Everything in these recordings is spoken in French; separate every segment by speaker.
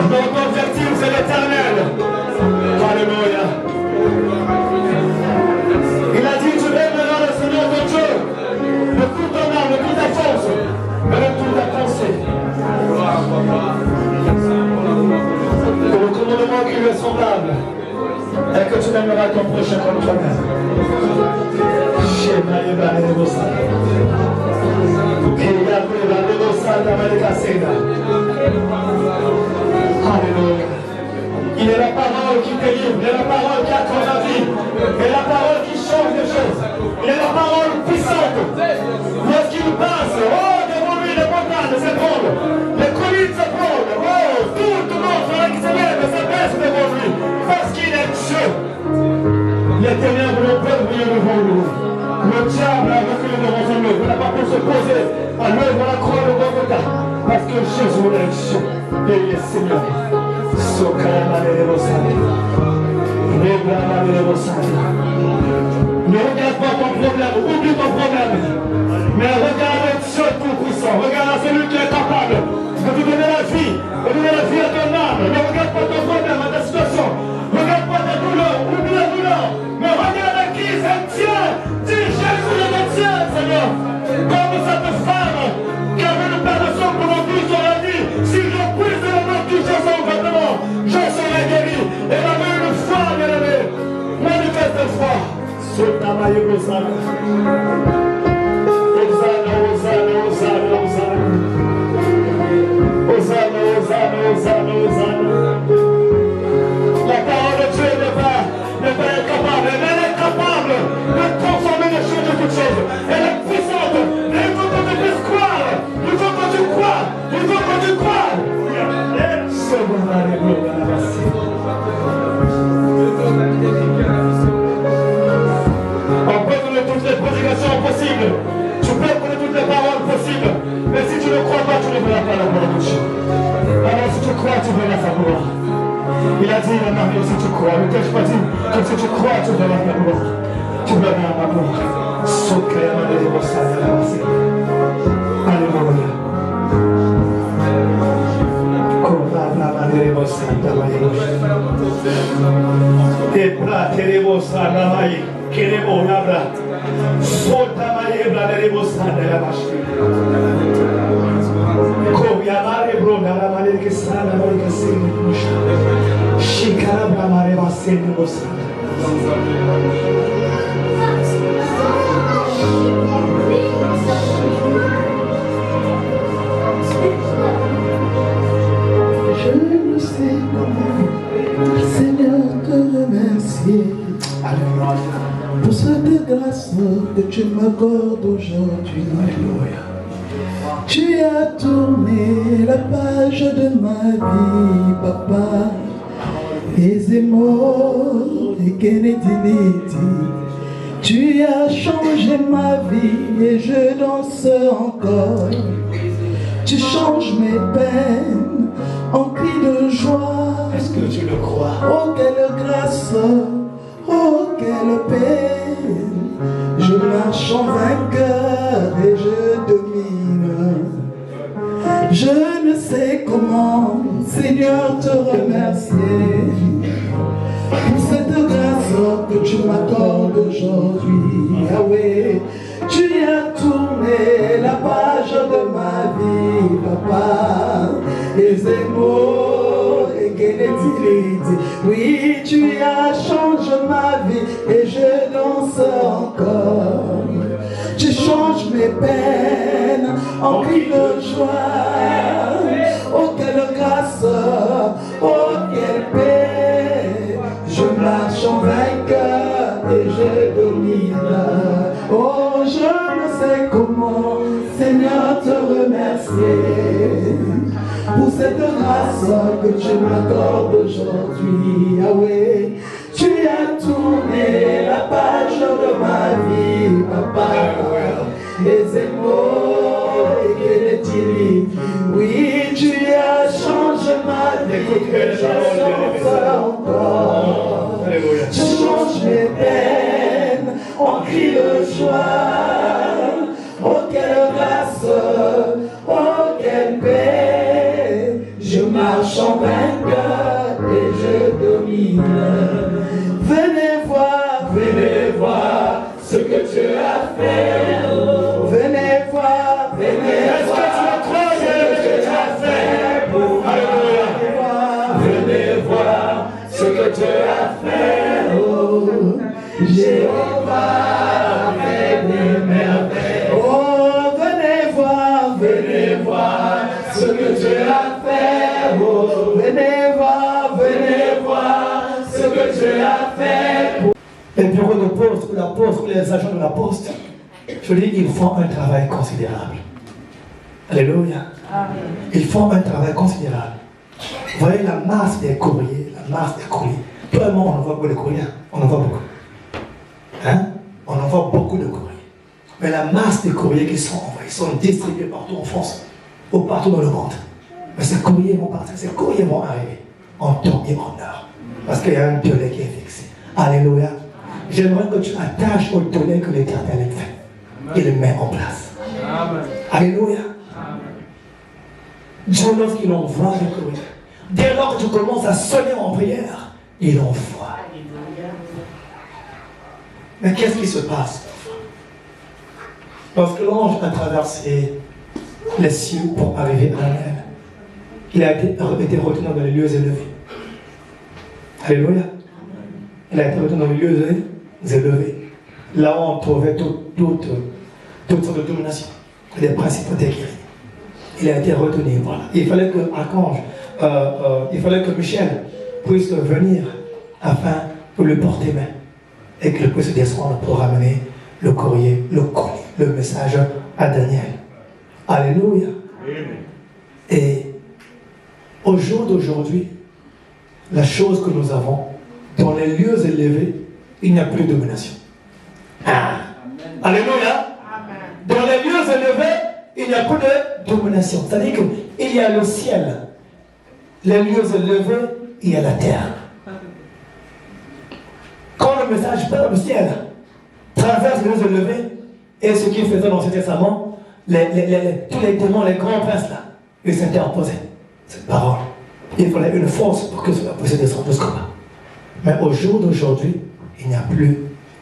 Speaker 1: Notre objectif, c'est l'éternel. Alléluia. Il a dit, tu aimeras le Seigneur ton Dieu de toute ton âme, de toute ta force, et de toute ta pensée. Que le commandement qui lui est semblable est que tu aimeras ton prochain comme toi-même. Alléluia. Il est la parole qui délivre, il est la parole qui accorde la vie, il est la parole qui change les choses, il est la parole puissante. Lorsqu'il passe, oh, devant lui, les montagnes s'ébranlent, les collines s'ébranlent, oh, tout le monde qui se lève et se baisse devant lui, parce qu'il est Dieu. Les ténèbres ne peuvent briller devant lui. Le diable a reculé devant son œuvre, il n'a pas pu se poser à l'œuvre à la croix de Golgotha, parce que Jésus est Dieu et il est Seigneur. Ne regarde pas ton problème, oublie ton problème. Mais regarde Dieu tout-puissant, regarde celui qui est capable de te donner la vie, de donner la vie à ton âme. Ne regarde pas ton problème, à ta situation. Ne regarde pas ta douleur, oublie la douleur. Mais regarde à qui c'est Dieu. Dis Jésus est le Dieu, Seigneur. Comme cette femme qui avait le Père de son pendant 12 ans, a dit, si je puisse le nom qui touche son vêtement, je serai guéri. Et la main une foi, bien-aimé. Manifeste foi. Sotamaye Hosanna. Hosanna, Hosanna, Hosanna, Hosanna. Hosanna, Hosanna, Hosanna, Hosanna. La parole de Dieu n'est pas incapable, mais elle est capable de transformer les choses de toutes choses. Elle est puissante. Et il faut que tu puisses croire. Il faut que tu crois. Il faut que tu crois. On peut donner toutes les prédications possibles. Tu peux donner toutes les paroles possibles. Mais si tu ne crois pas, tu ne verras pas la gloire de Dieu. Alors si tu crois, tu verras sa gloire. Il a dit, Marie, si tu crois, ne t'ai-je pas dit que si tu crois, tu verras la gloire. Tu verras ma gloire. Alléluia. Je ne sais comment, Seigneur, te remercier pour cette grâce que tu m'accordes aujourd'hui. Tu as tourné la page de ma vie, Papa. Ezemo et Kenediniti. Tu as changé ma vie et je danse encore. Tu changes mes peines en cris de joie. Est-ce que tu le crois? Oh, quelle grâce, oh, quelle peine. Je marche en vainqueur et je domine. Je ne sais comment, Seigneur, te remercier pour cette grâce que tu m'accordes aujourd'hui. Yahweh, tu as tourné la page de ma vie, Papa. Les émots et Genetiliti. Oui, tu as changé ma vie et je danse encore. Tu changes mes peines en cris de joie. Oh, quelle grâce, oh, quelle paix. Je marche en vainqueur et je domine. Oh, je ne sais comment, Seigneur, te remercier pour cette grâce que tu m'accordes aujourd'hui. Yahweh, tu as tourné la page de ma vie, Papa. Les émots et les tili. Oui, tu as changé ma vie, je chante encore. Tu changes mes peines en cris de joie. Oh, quelle grâce, oh, quelle paix. Je marche en vainqueur et je domine. Venez voir ce que Dieu a fait. Venez voir ce que Dieu a fait pour vous. Venez voir ce que Dieu a fait. Oh, Jéhovah fait des merveilles. Oh, venez voir ce que Dieu a fait. Oh, venez voir ce que Dieu a fait.
Speaker 2: Les bureaux de poste, la poste, les agents de la poste, je dis, ils font un travail considérable. Alléluia. Ils font un travail considérable. Vous voyez la masse des courriers, Tout le monde, on envoie beaucoup de courriers. On envoie beaucoup. Hein? On envoie beaucoup de courriers. Mais la masse des courriers qui sont envoyés, sont distribués partout en France, ou partout dans le monde. Mais ces courriers vont partir, ces courriers vont arriver en temps et en heure. Parce qu'il y a un délai qui est fixé. Alléluia. J'aimerais que tu attaches au délai que l'Éternel fait. Il le met en place. Amen. Alléluia. Amen. Dieu, lorsqu'il envoie les courriers, dès lors que tu commences à sonner en prière, il envoie. Mais qu'est-ce qui se passe? Lorsque l'ange a traversé les cieux pour arriver à la mer, il a été retenu dans les lieux élevés. Alléluia. Il a été retenu dans les lieux élevés. Là où on trouvait toutes sortes de dominations, des principautés qui règnent. Il a été retenu, voilà. Il fallait que Archange, il fallait que Michel puisse venir afin de le porter main et qu'il puisse descendre pour ramener le courrier, le colis, le message à Daniel. Alléluia. Et au jour d'aujourd'hui, la chose que nous avons, dans les lieux élevés, il n'y a plus de domination. Alléluia. Dans les lieux élevés, il n'y a plus de domination. C'est-à-dire qu'il y a le ciel, les lieux élevés, il y a la terre. Quand le message part du ciel, traverse les lieux élevés, et ce qu'il faisait dans l'Ancien Testament, tous les démons, les grands princes là, ils s'étaient opposés. Cette parole. Il fallait une force pour que cela puisse descendre jusqu'au bas. Mais au jour d'aujourd'hui, il n'y a plus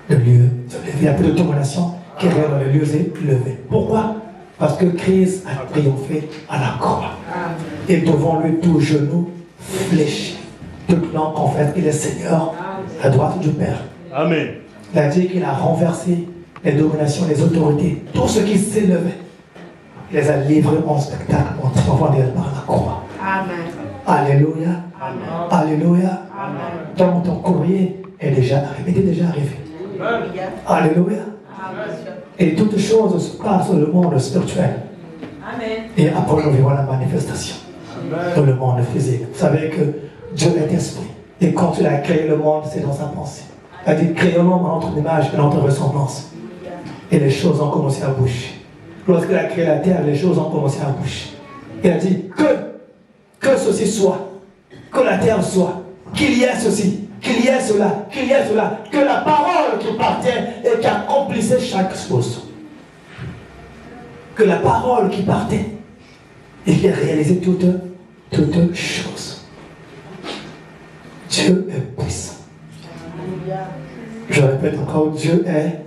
Speaker 2: de lieux élevés, il n'y a plus de domination qui règne dans les lieux élevés. Pourquoi? Parce que Christ a triomphé à la croix. Et devant lui, tout genou fléchit. Toute langue confesse qu'il est Seigneur à droite du Père.
Speaker 3: Amen.
Speaker 2: Il a dit qu'il a renversé les dominations, les autorités, tout ce qui s'élevait. Il les a livrés en spectacle, en triomphant par la croix.
Speaker 4: Amen.
Speaker 2: Alléluia.
Speaker 4: Amen.
Speaker 2: Alléluia.
Speaker 4: Amen.
Speaker 2: Donc ton courrier est déjà arrivé. Alléluia.
Speaker 4: Amen.
Speaker 2: Et toutes choses se passent dans le monde spirituel.
Speaker 4: Amen.
Speaker 2: Et après nous vivons la manifestation dans le monde physique. Vous savez que Dieu est esprit. Et quand il a créé le monde, c'est dans sa pensée. Il a dit, créons l'homme à notre image et à notre ressemblance. Et les choses ont commencé à bouger. Lorsqu'il a créé la terre, les choses ont commencé à bouger. Il a dit que ceci soit, que la terre soit, qu'il y ait ceci, qu'il y ait cela, que la parole qui partait et qui accomplissait chaque chose. Que la parole qui partait et qui réalisait toutes choses. Dieu est puissant. Je répète encore, Dieu est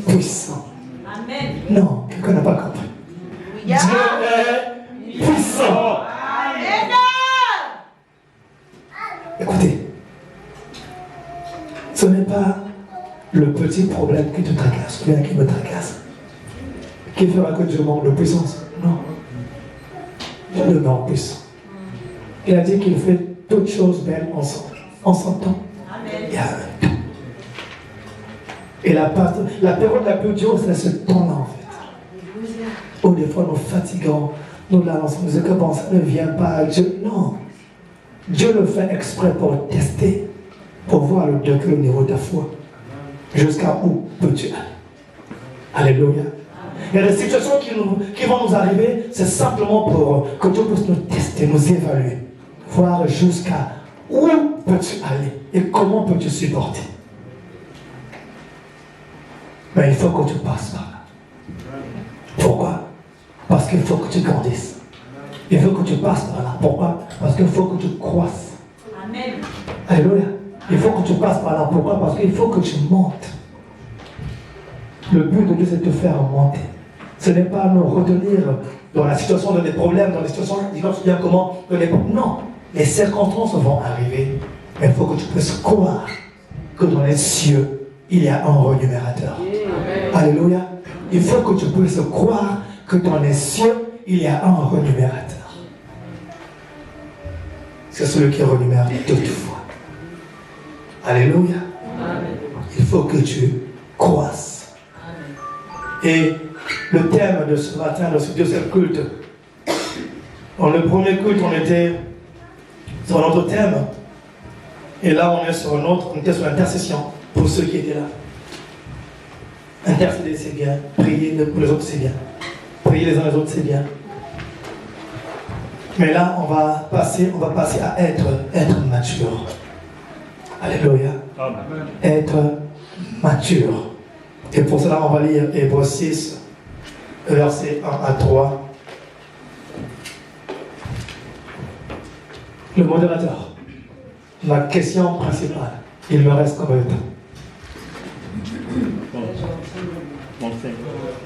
Speaker 2: puissant.
Speaker 4: Amen.
Speaker 2: Non, quelqu'un n'a pas compris. Dieu est puissant. Écoutez, ce n'est pas le petit problème qui te tracasse, ou bien qui me tracasse, qui fera que Dieu manque de puissance. Non. Dieu le met en puissance. Il a dit qu'il fait toutes choses belles ensemble. En son temps, il y a un temps. Et la période la plus dure, c'est ce temps-là en fait. Où des fois nous fatiguons, nous l'annonçons, nous disons que bon, ça ne vient pas. Dieu, non. Dieu le fait exprès pour tester, pour voir le degré au niveau de ta foi. Jusqu'à où peux-tu aller? Alléluia. Il y a des situations qui vont nous arriver, c'est simplement pour que Dieu puisse nous tester, nous évaluer. Voir jusqu'à où peux-tu aller et comment peux-tu supporter. Mais il faut que tu passes par là. Pourquoi? Parce qu'il faut que tu grandisses. Il faut que tu passes par là. Pourquoi? Parce qu'il faut que tu croisses. Amen. Alléluia. Il faut que tu passes par là. Pourquoi? Parce qu'il faut que tu montes. Le but de Dieu, c'est de te faire monter. Ce n'est pas nous retenir dans la situation de des problèmes, dans les situations, disons bien comment, non. Les circonstances vont arriver. Mais il faut que tu puisses croire que dans les cieux, il y a un renumérateur. Alléluia. Il faut que tu puisses croire que dans les cieux, il y a un renumérateur. C'est celui qui renumère toutefois. Alléluia. Il faut que tu croisses. Et le thème de ce matin, de ce deuxième culte, dans le premier culte, on était sur un autre thème. Et là, on est sur un autre, on était sur l'intercession pour ceux qui étaient là. Intercéder, c'est bien. Prier pour les autres, c'est bien. Prier les uns les autres, c'est bien. Mais là, on va passer à être mature. Alléluia. Amen. Être mature. Et pour cela, on va lire Hébreux 6, versets 1 à 3. Le modérateur. Ma question principale. Il me reste combien de temps?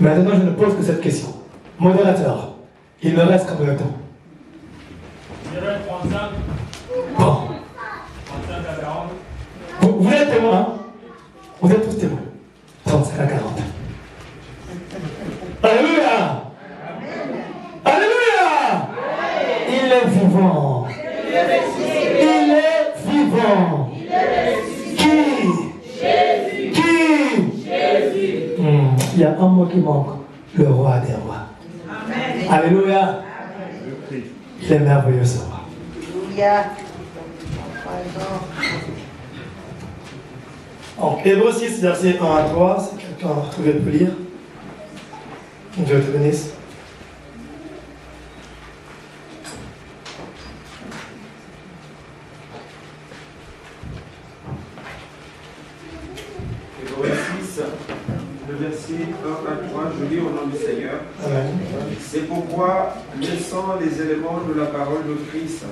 Speaker 2: Maintenant, je ne pose que cette question. Modérateur, il me reste combien de temps? Bon. Vous êtes témoins, hein? Vous êtes tous témoins. 35 à 40. Alléluia! Alléluia! Il est vivant. Il est vivant. Qui? Jésus. Qui? Jésus. Il y a un mot qui manque. Le roi des rois. Amen. Alléluia. Il est merveilleux ce roi. Alléluia. Donc, Hébreux 6, versets 1 à 3, si quelqu'un a trouvé peut lire. Dieu te bénisse.
Speaker 3: Hébreux 6, le verset 1 à 3, je lis au nom du Seigneur. Amen. C'est pourquoi, laissant les éléments de la parole de Christ,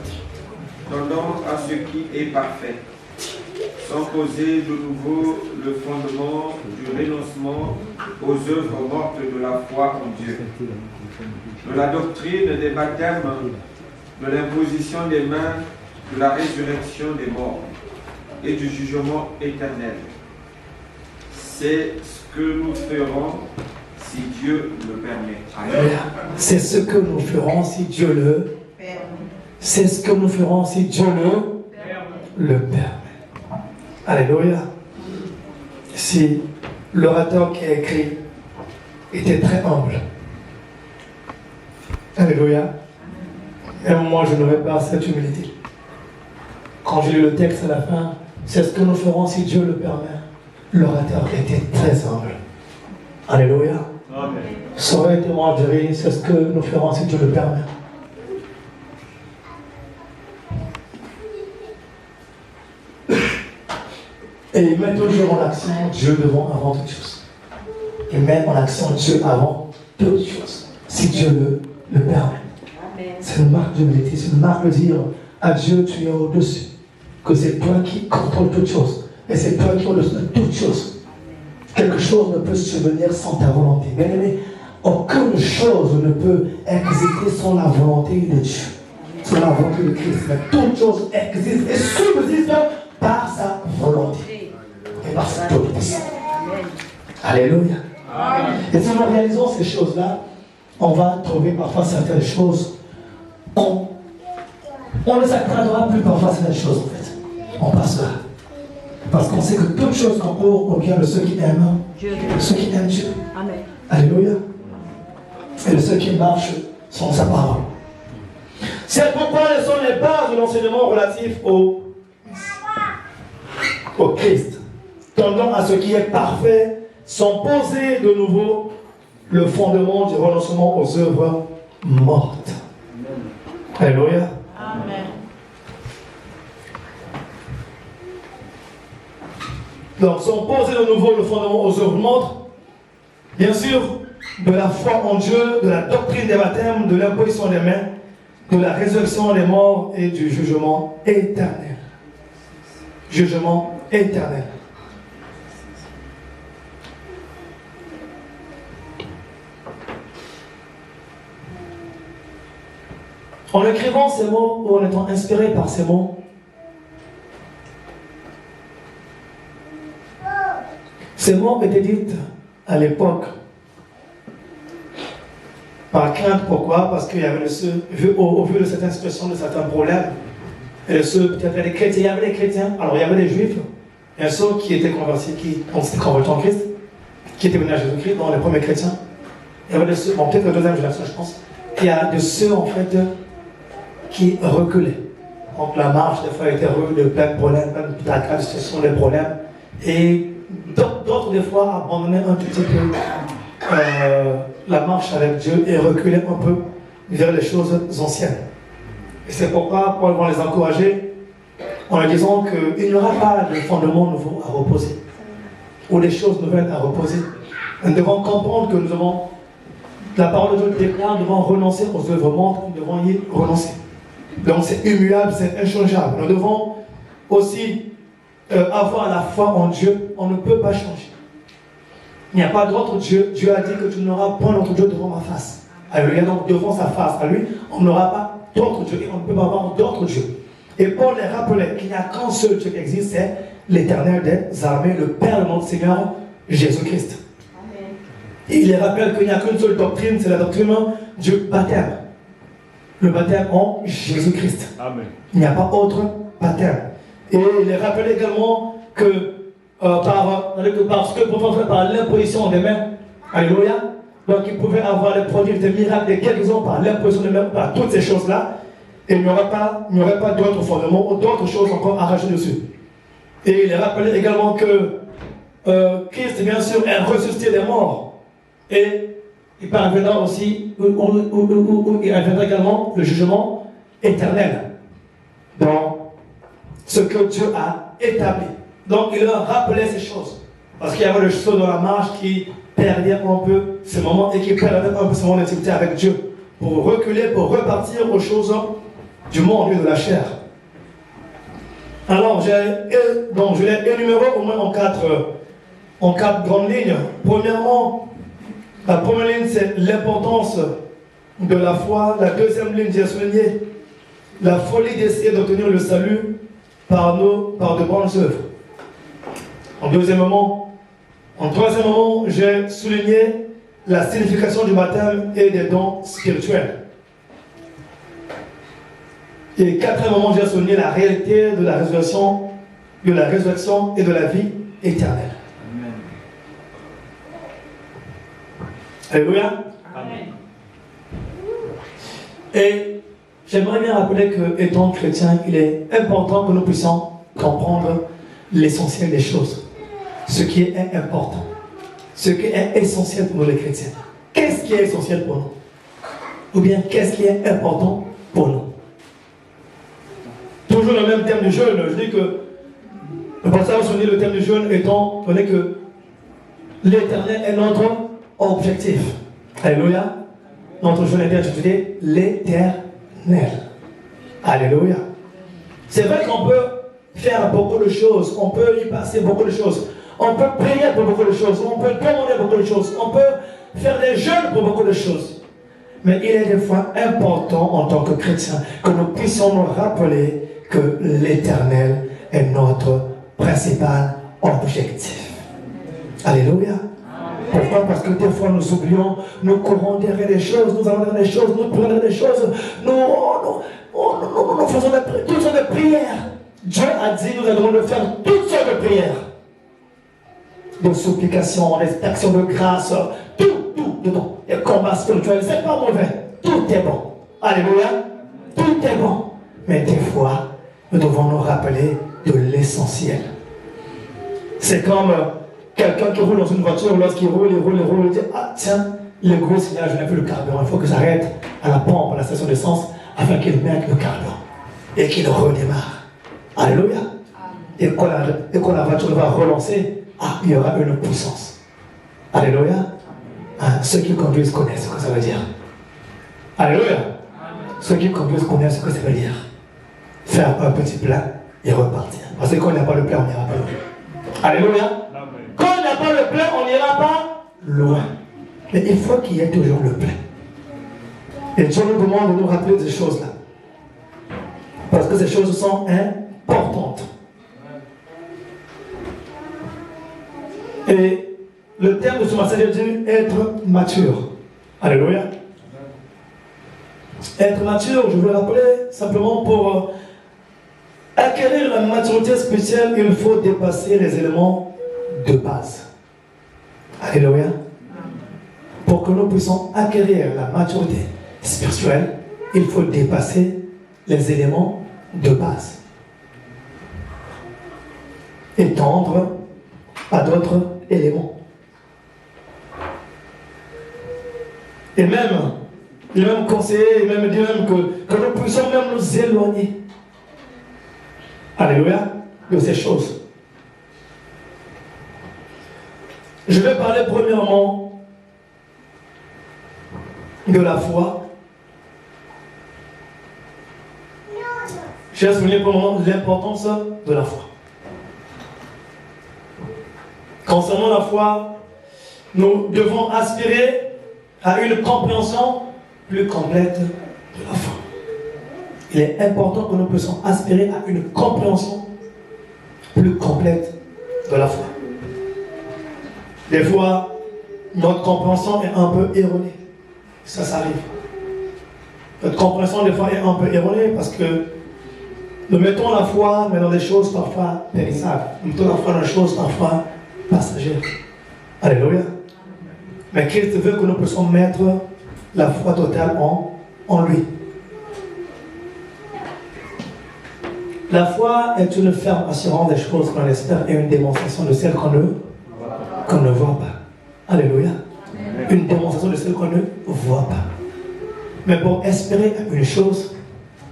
Speaker 3: tendant à ce qui est parfait, sans poser de nouveau le fondement du renoncement aux œuvres mortes de la foi en Dieu, de la doctrine des baptêmes, de l'imposition des mains, de la résurrection des morts et du jugement éternel. C'est ce que nous ferons si Dieu le permet. Amen.
Speaker 2: C'est ce que nous ferons si Dieu le permet. C'est ce que nous ferons si Dieu le permet. Alléluia. Si l'orateur qui a écrit était très humble. Alléluia. Même moi, je n'aurais pas cette humilité. Quand j'ai lu le texte à la fin, c'est ce que nous ferons si Dieu le permet. L'orateur était très humble. Alléluia. Amen. Ça aurait été moi, je dirais, c'est ce que nous ferons si Dieu le permet. Et il met toujours en action Dieu avant toute chose. Il met en action Dieu avant toute chose. Si Dieu le permet. C'est une marque d'humilité, c'est une marque de dire à Dieu, tu es au-dessus. Que c'est toi qui contrôle toutes choses. Et c'est toi qui es au-dessus de toutes choses. Quelque chose ne peut subvenir sans ta volonté. Bien aimé, aucune chose ne peut exister sans la volonté de Dieu. Sans la volonté de Christ. Mais toute chose existe et subsiste par sa volonté. Et par sa autorité. Alléluia. Amen. Et si nous réalisons ces choses-là, on va trouver parfois certaines choses. On ne s'accordera plus parfois certaines choses en fait. On passera. Parce qu'on sait que toutes choses concourent au bien de ceux qui aiment Dieu. Ceux qui aiment Dieu. Amen. Alléluia. Et de ceux qui marchent selon sa parole. C'est pourquoi elles sont les bases de l'enseignement relatif au Christ. Tendant à ce qui est parfait, sans poser de nouveau le fondement du renoncement aux œuvres mortes. Alléluia. Amen. Donc, sans poser de nouveau le fondement aux œuvres mortes, Bien sûr, de la foi en Dieu, de la doctrine des baptêmes, de l'imposition des mains, de la résurrection des morts et du jugement éternel. Jugement éternel. En écrivant ces mots, ou en étant inspiré par ces mots, étaient dites à l'époque par crainte. Pourquoi? Parce qu'il y avait ceux, au vu de certaines situations, de certains problèmes, et ceux, peut-être des chrétiens, il y avait des chrétiens, alors il y avait des juifs, et ceux qui étaient convertis, qui s'étaient convertis en Christ, qui étaient venus à Jésus-Christ, dans les premiers chrétiens. Il y avait de ceux, bon, peut-être la deuxième génération, je pense, il y a de ceux, en fait, qui reculaient. Donc la marche, des fois, était rude, plein de problèmes, plein de situations, des problèmes, et d'autres, des fois, abandonnaient un tout petit peu la marche avec Dieu et reculer un peu vers les choses anciennes. Et c'est pourquoi Paul va les encourager en leur disant qu'il n'y aura pas de fondement nouveau à reposer ou des choses nouvelles à reposer. Nous devons comprendre que nous devons, la parole de Dieu déclare, nous devons renoncer aux œuvres mortes, nous devons y renoncer. Donc c'est immuable, c'est inchangeable. Nous devons aussi avoir la foi en Dieu. On ne peut pas changer. Il n'y a pas d'autre Dieu. Dieu a dit que tu n'auras pas d'autre Dieu devant ma face. Alléluia. Donc devant sa face, à lui, on n'aura pas d'autre Dieu. Et on ne peut pas avoir d'autre Dieu. Et Paul les rappelait qu'il n'y a qu'un seul Dieu qui existe, c'est l'Éternel des armées, le Père de notre Seigneur Jésus-Christ. Et il les rappelle qu'il n'y a qu'une seule doctrine, c'est la doctrine du baptême. Le baptême en Jésus-Christ. Amen. Il n'y a pas autre baptême. Et il les rappelait également que parce que pourtant fait par l'imposition des mains, alléluia, donc il pouvait avoir des produits, des miracles, des guérisons par l'imposition des mains, par toutes ces choses-là, et il n'y aurait pas d'autres fondements ou d'autres choses encore à rajouter dessus. Et il rappelait également que Christ, bien sûr, est ressuscité des morts, et il parviendra aussi, il reviendra également le jugement éternel dans ce que Dieu a établi. Donc il leur rappelait ces choses. Parce qu'il y avait le saut dans la marche qui perdait un peu ce moment et qui perdait un peu ce moment d'intimité avec Dieu. Pour reculer, pour repartir aux choses du monde et de la chair. Alors je l'ai énuméré au moins en quatre grandes lignes. Premièrement, la première ligne c'est l'importance de la foi. La deuxième ligne, j'ai souligné la folie d'essayer d'obtenir le salut par de bonnes œuvres. En troisième moment, j'ai souligné la signification du baptême et des dons spirituels. Et quatrièmement, j'ai souligné la réalité de la résurrection et de la vie éternelle. Amen. Alléluia. Amen. Et j'aimerais bien rappeler que, étant chrétien, il est important que nous puissions comprendre l'essentiel des choses. Ce qui est important. Ce qui est essentiel pour nous les chrétiens. Qu'est-ce qui est essentiel pour nous? Ou bien qu'est-ce qui est important pour nous? Toujours le même thème du jeûne. Je dis que le pasteur a souligné le thème du jeûne étant donné que l'éternel est notre objectif. Alléluia. Notre jeûne est intitulé l'éternel. Alléluia. C'est vrai qu'on peut faire beaucoup de choses, on peut y passer beaucoup de choses, on peut prier pour beaucoup de choses, on peut demander beaucoup de choses, on peut faire des jeûnes pour beaucoup de choses. Mais il est des fois important en tant que chrétien que nous puissions nous rappeler que l'Éternel est notre principal objectif. Alléluia. Pourquoi? Parce que des fois nous oublions, nous courons derrière des choses, nous allons derrière des choses, nous prenons des choses, nous faisons toutes sortes de prières. Dieu a dit, nous allons de faire toutes sortes de prières. De supplications, d'actions de grâce, tout dedans. Les combats spirituels, c'est pas mauvais. Tout est bon. Alléluia. Tout est bon. Mais des fois, nous devons nous rappeler de l'essentiel. C'est comme quelqu'un qui roule dans une voiture, lorsqu'il roule, il dit, ah tiens, le gros signal, je n'ai plus le carburant. Il faut que j'arrête à la pompe, à la station d'essence, afin qu'il mette le carburant. Et qu'il redémarre. Alléluia. Et quand la voiture va relancer, il y aura une puissance. Alléluia. Ceux qui conduisent connaissent ce que ça veut dire. Alléluia. Ceux qui conduisent connaissent ce que ça veut dire. Faire un petit plein et repartir. Parce que quand il n'y a pas le plein, on n'ira pas loin. Alléluia. Quand il n'y a pas le plein, on n'ira pas loin. Mais il faut qu'il y ait toujours le plein. Et Dieu nous demande de nous rappeler ces choses-là. Parce que ces choses sont importantes. Et le terme de ce message dit être mature. Alléluia. Être mature, je veux rappeler simplement pour acquérir la maturité spirituelle, il faut dépasser les éléments de base. Alléluia. Pour que nous puissions acquérir la maturité spirituelle, il faut dépasser les éléments de base. Et tendre à d'autres éléments. Et même, il m'a même conseillé, il m'a même dit même que nous puissions même nous éloigner. Alléluia, de ces choses. Je vais parler premièrement de la foi. J'ai souligné pour le moment l'importance de la foi. Concernant la foi, nous devons aspirer à une compréhension plus complète de la foi. Il est important que nous puissions aspirer à une compréhension plus complète de la foi. Des fois, notre compréhension est un peu erronée. Ça arrive. Notre compréhension, des fois, est un peu erronée parce que nous mettons la foi, mais dans des choses parfois périssables. Nous mettons la foi dans des choses parfois passagères. Alléluia. Mais Christ veut que nous puissions mettre la foi totale en lui. La foi est une ferme assurance des choses qu'on espère et une démonstration de celles qu'on ne voit pas. Alléluia. Une démonstration de celles qu'on ne voit pas. Mais pour espérer une chose,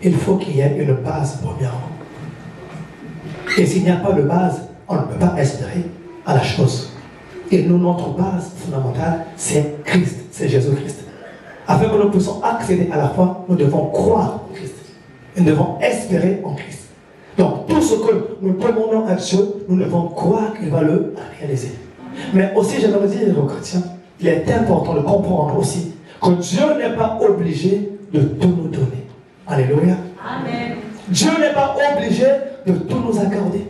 Speaker 2: il faut qu'il y ait une base premièrement. Et s'il n'y a pas de base, on ne peut pas espérer à la chose. Et nous, notre base fondamentale, c'est Christ, c'est Jésus-Christ. Afin que nous puissions accéder à la foi, nous devons croire en Christ. Et nous devons espérer en Christ. Donc, tout ce que nous demandons à Dieu, nous devons croire qu'il va le réaliser. Mais aussi, j'aimerais dire aux chrétiens, il est important de comprendre aussi que Dieu n'est pas obligé de tout nous donner. Alléluia. Amen. Dieu n'est pas obligé de tout nous accorder.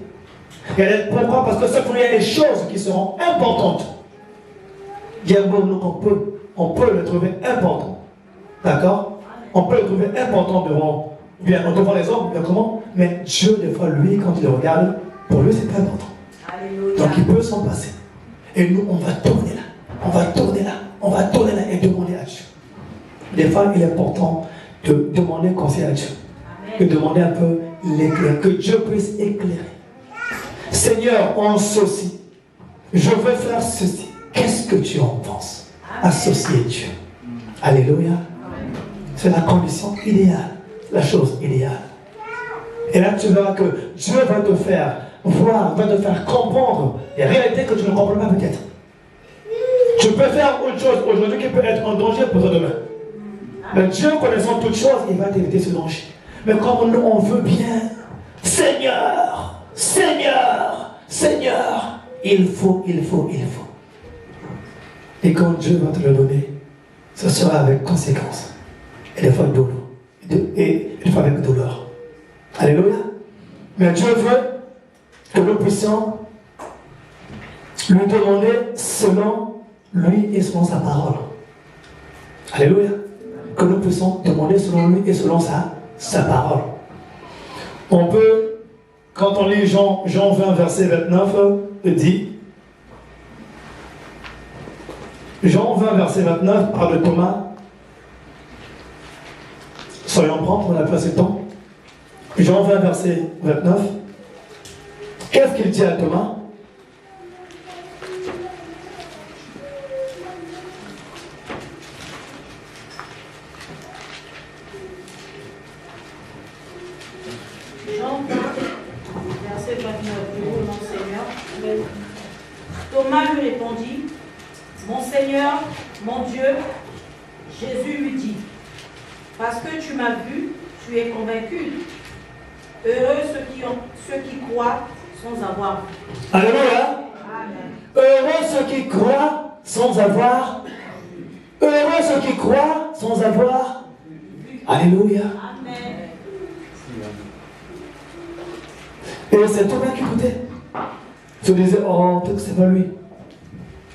Speaker 2: Et pourquoi? Parce que ce qu'il y a des choses qui seront importantes. On peut le trouver important. D'accord? On peut le trouver important devant les hommes, bien comment? Mais Dieu, des fois, lui, quand il le regarde, pour lui, c'est important. Alléluia. Donc il peut s'en passer. Et nous, on va tourner là. On va tourner là. On va tourner là et demander à Dieu. Des fois, il est important de demander conseil à Dieu. De demander un peu l'éclair, que Dieu puisse éclairer. Seigneur, en ceci, je veux faire ceci. Qu'est-ce que tu en penses? Associer Dieu. Alléluia. C'est la condition idéale, la chose idéale. Et là, tu verras que Dieu va te faire voir, va te faire comprendre les réalités que tu ne comprends pas peut-être. Tu peux faire autre chose aujourd'hui qui peut être un danger pour toi demain. Mais Dieu, connaissant toutes choses, il va t'éviter ce danger. Mais comme nous, on veut bien, Seigneur, Seigneur, Seigneur, il faut. Et quand Dieu va te le donner, ce sera avec conséquence. Et des fois douleur. Et des fois avec douleur. Alléluia. Mais Dieu veut que nous puissions lui demander selon lui et selon sa parole. Alléluia. Que nous puissions demander selon lui et selon sa parole. On peut, quand on lit Jean 20, verset 29, dit, Jean 20, verset 29, parle de Thomas. Soyons prompts, on a passé le temps. Jean 20, verset 29. Qu'est-ce qu'il dit à Thomas?
Speaker 4: Jean 20, verset 29, mon Seigneur. Thomas lui répondit, Mon Seigneur, mon Dieu, Jésus lui dit, parce que tu m'as vu, tu es convaincu. Heureux ceux qui croient sans avoir vu.
Speaker 2: Alléluia.
Speaker 4: Amen.
Speaker 2: Heureux ceux qui croient sans avoir. Heureux ceux qui croient sans avoir. Alléluia.
Speaker 4: Amen.
Speaker 2: Et c'est Thomas qui écoutait. Se disait, oh, peut-être que c'est pas lui.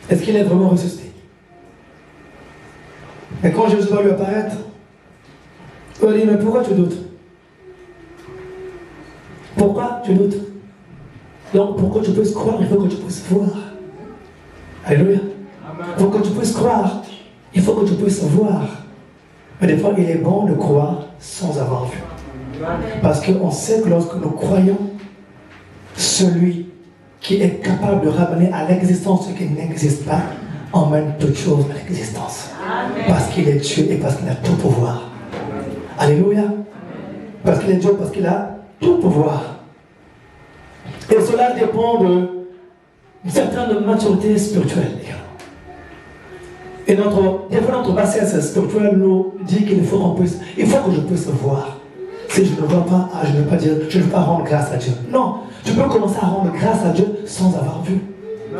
Speaker 2: Est-ce qu'il est vraiment ressuscité? Et quand Jésus va lui apparaître, il va dire, mais pourquoi tu doutes? Pourquoi tu doutes? Donc, pour que tu puisses croire, il faut que tu puisses voir. Alléluia. Pour que tu puisses croire, il faut que tu puisses voir. Mais des fois, il est bon de croire sans avoir vu. Parce qu'on sait que lorsque nous croyons, celui qui est capable de ramener à l'existence ce qui n'existe pas, emmène toutes choses à l'existence. Parce qu'il est Dieu et parce qu'il a tout pouvoir. Alléluia. Parce qu'il est Dieu, parce qu'il a tout pouvoir. Et cela dépend d'une certaine maturité spirituelle. Et des fois notre bassesse spirituelle nous dit qu'il faut qu'on puisse, il faut que je puisse voir. Si je ne vois pas, je ne vais pas dire, je ne vais pas rendre grâce à Dieu. Non, tu peux commencer à rendre grâce à Dieu sans avoir vu.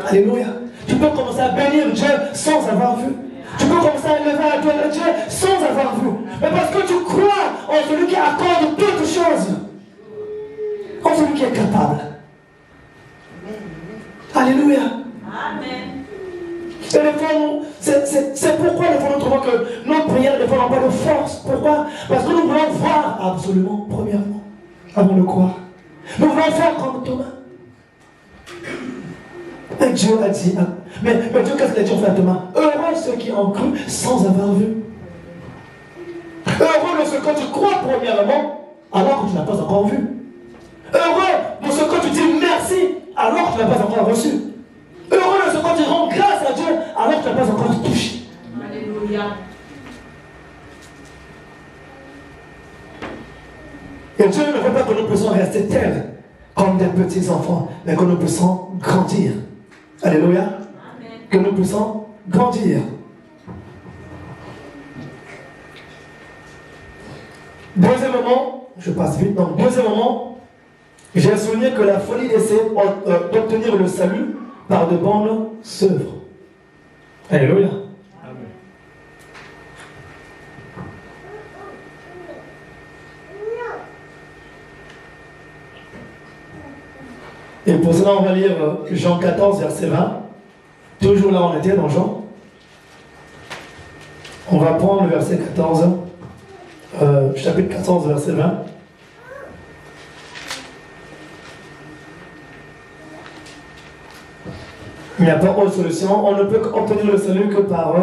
Speaker 2: Alléluia. Tu peux commencer à bénir Dieu sans avoir vu. Tu peux commencer à élever à Dieu sans avoir vu. Mais parce que tu crois en celui qui accorde toutes choses. En celui qui est capable. Alléluia.
Speaker 4: Amen.
Speaker 2: Et des fois, c'est pourquoi des fois nous trouvons que nos prières des fois n'ont pas de force. Pourquoi? Parce que nous voulons voir absolument, premièrement, avant de croire. Nous voulons faire comme Thomas. Et Dieu a dit, mais Dieu, qu'est-ce qu'il a dit à Thomas? Heureux ceux qui ont cru sans avoir vu. Heureux de ce que tu crois premièrement, alors que tu n'as pas encore vu. Heureux de ce que tu dis merci, alors que tu n'as pas encore reçu. Heureux de ce que tu rends grâce à Dieu, alors que tu n'as pas encore touché.
Speaker 4: Alléluia.
Speaker 2: Et Dieu ne veut pas que nous puissions rester tels comme des petits enfants, mais que nous puissions grandir. Alléluia.
Speaker 4: Amen.
Speaker 2: Que nous puissions grandir. Deuxièmement, je passe vite, donc deuxièmement, j'ai souligné que la folie essaie d'obtenir le salut par de bonnes œuvres. Alléluia.
Speaker 3: Amen.
Speaker 2: Et pour cela, on va lire Jean 14, verset 20. Toujours là, on était dans Jean. On va prendre le verset 14, chapitre 14, verset 20. Il n'y a pas autre solution. On ne peut obtenir le salut que par...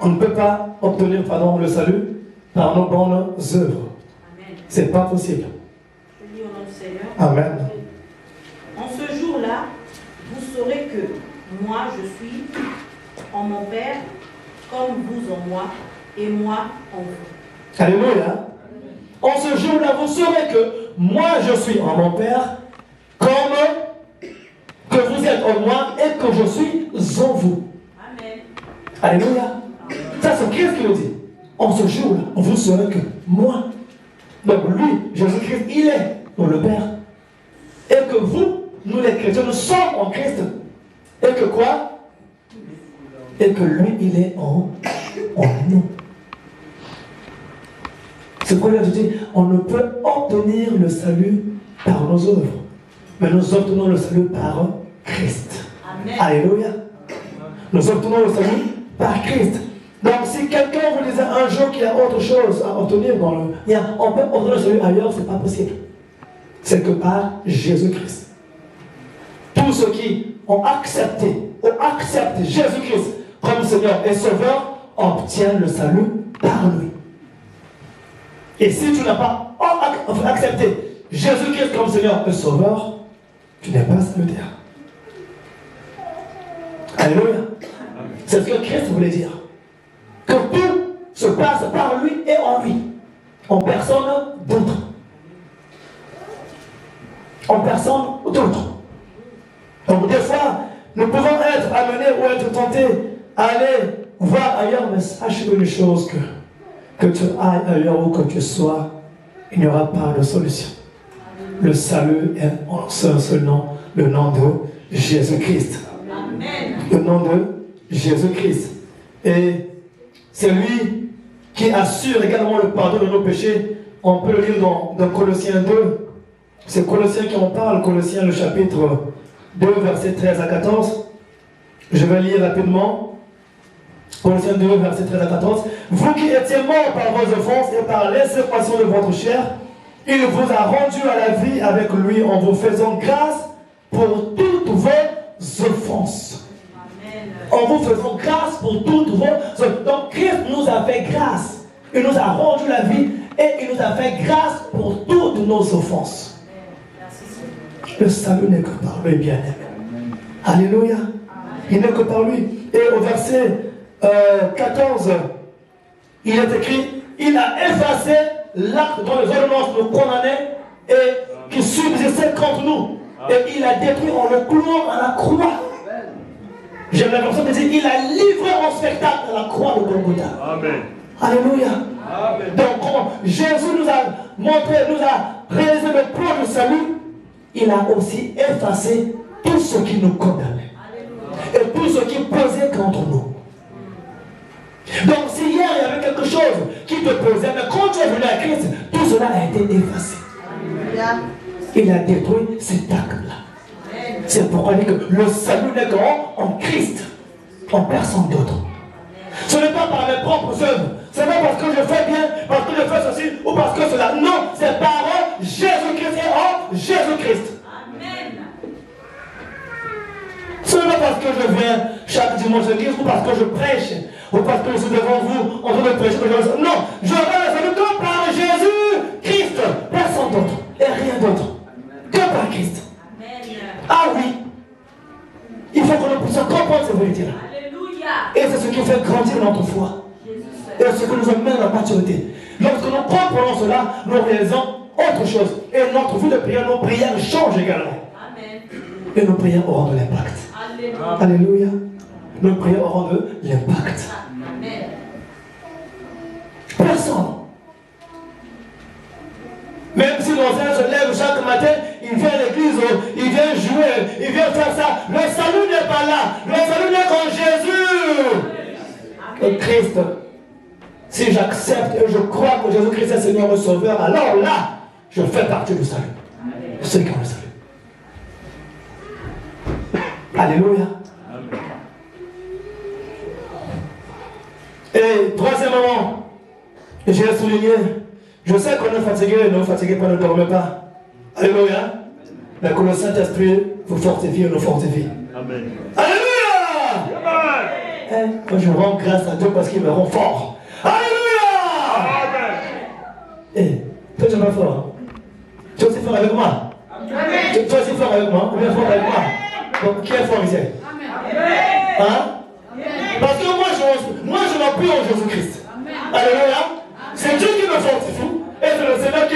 Speaker 2: On ne peut pas obtenir, le salut par nos bonnes œuvres.
Speaker 4: Amen.
Speaker 2: C'est pas possible.
Speaker 4: Je lis au nom du Seigneur.
Speaker 2: Amen.
Speaker 4: En ce jour-là, vous saurez que moi je suis en mon Père, comme vous en moi, et moi en vous.
Speaker 2: Alléluia. En ce jour-là, vous saurez que moi je suis en mon Père, comme que vous êtes en moi et que je suis en vous.
Speaker 4: Amen.
Speaker 2: Alléluia. Ça, c'est Christ qui le dit. En ce jour-là, vous saurez que moi, donc lui, Jésus-Christ, il est dans le Père. Et que vous, nous les chrétiens, nous sommes en Christ. Et que quoi? Et que lui, il est en nous. C'est pourquoi je dis, on ne peut obtenir le salut par nos œuvres. Mais nous obtenons le salut par Christ.
Speaker 4: Amen.
Speaker 2: Alléluia. Nous obtenons le salut par Christ. Donc si quelqu'un vous disait un jour qu'il y a autre chose à obtenir dans le... on peut obtenir le salut ailleurs, c'est pas possible. C'est que par Jésus-Christ. Tous ceux qui ont accepté ou acceptent Jésus-Christ comme Seigneur et Sauveur obtiennent le salut par lui. Et si tu n'as pas accepté Jésus-Christ comme Seigneur et Sauveur, tu n'es pas salutaire. Alléluia. C'est ce que Christ voulait dire. Que tout se passe par lui et en lui. En personne d'autre. En personne d'autre. Donc des fois, nous pouvons être amenés ou être tentés aller voir ailleurs, mais sache une chose, que tu ailles ailleurs ou que tu sois, il n'y aura pas de solution. Le salut est en un seul nom, le nom de Jésus-Christ. Le nom de Jésus-Christ. Et c'est lui qui assure également le pardon de nos péchés. On peut le lire dans Colossiens 2. C'est Colossiens qui en parle, Colossiens le chapitre 2, versets 13 à 14. Je vais lire rapidement. Colossiens 2, versets 13 à 14. Vous qui étiez morts par vos offenses et par l'exécution de votre chair, il vous a rendu à la vie avec lui en vous faisant grâce pour toutes vos offenses. En vous faisant grâce pour toutes vos offenses. Donc Christ nous a fait grâce. Il nous a rendu la vie et il nous a fait grâce pour toutes nos offenses. Le salut n'est que par lui, bien-aimé. Alléluia. Il n'est que par lui. Et au verset 14, il est écrit, il a effacé l'acte dont les ordonnances nous condamnaient et qui subsistait contre nous. Et il a détruit en le clouant à la croix. J'aime la version qui dit, il a livré en spectacle à la croix de Golgotha. Amen. Alléluia. Amen. Donc, Jésus nous a montré, nous a réalisé le plan du salut. Il a aussi effacé tout ce qui nous condamnait. Alléluia. Et tout ce qui pesait contre nous. Donc, si hier il y avait quelque chose qui te pesait, mais quand tu es venu à Christ, tout cela a été effacé. Alléluia. Il a détruit cet acte-là. C'est pourquoi il dit que le salut n'est qu'en Christ, en personne d'autre. Ce n'est pas par mes propres œuvres. Ce n'est pas parce que je fais bien, parce que je fais ceci ou parce que cela. Non, c'est par Jésus-Christ et en Jésus-Christ. Amen. Ce n'est pas parce que je viens chaque dimanche à l'église ou parce que je prêche ou parce que je suis devant vous en train de prêcher. Non, je reste que par Jésus-Christ. Personne d'autre et rien d'autre que par Christ. Amen. Ah oui. Il faut que nous puissions comprendre cette vérité-là. Et c'est ce qui fait grandir notre foi. Et ce que nous amène à la maturité. Lorsque nous comprenons cela, nous réalisons autre chose. Et notre vie de prière, nos prières changent également. Amen. Et nos prières auront de l'impact. Alléluia. Nos prières auront de l'impact. Amen. Personne. Même si l'enseignant se lève chaque matin, il vient à l'église, il vient jouer, il vient faire ça. Le salut n'est pas là. Le salut n'est qu'en Jésus. Et Christ, si j'accepte et je crois que Jésus-Christ est Seigneur et Sauveur, alors là, je fais partie du salut. Ceux qui ont le salut. Alléluia. Et troisièmement, j'ai souligné, je sais qu'on est fatigué, nous fatigués pas, ne dormez pas. Alléluia. Mais que le Saint-Esprit vous fortifie et nous fortifie. Amen. Alléluia. Amen. Moi je rends grâce à Dieu parce qu'il me rend fort. Alléluia. Amen. Et toi tu es pas fort. Tu es aussi fort avec moi. Amen. Tu es aussi fort avec moi. Tu es fort avec moi. Donc qui est fort ici? Amen. Hein? Parce que moi je m'appuie en Jésus-Christ. Alléluia. C'est Dieu qui me fortifie et c'est le Seigneur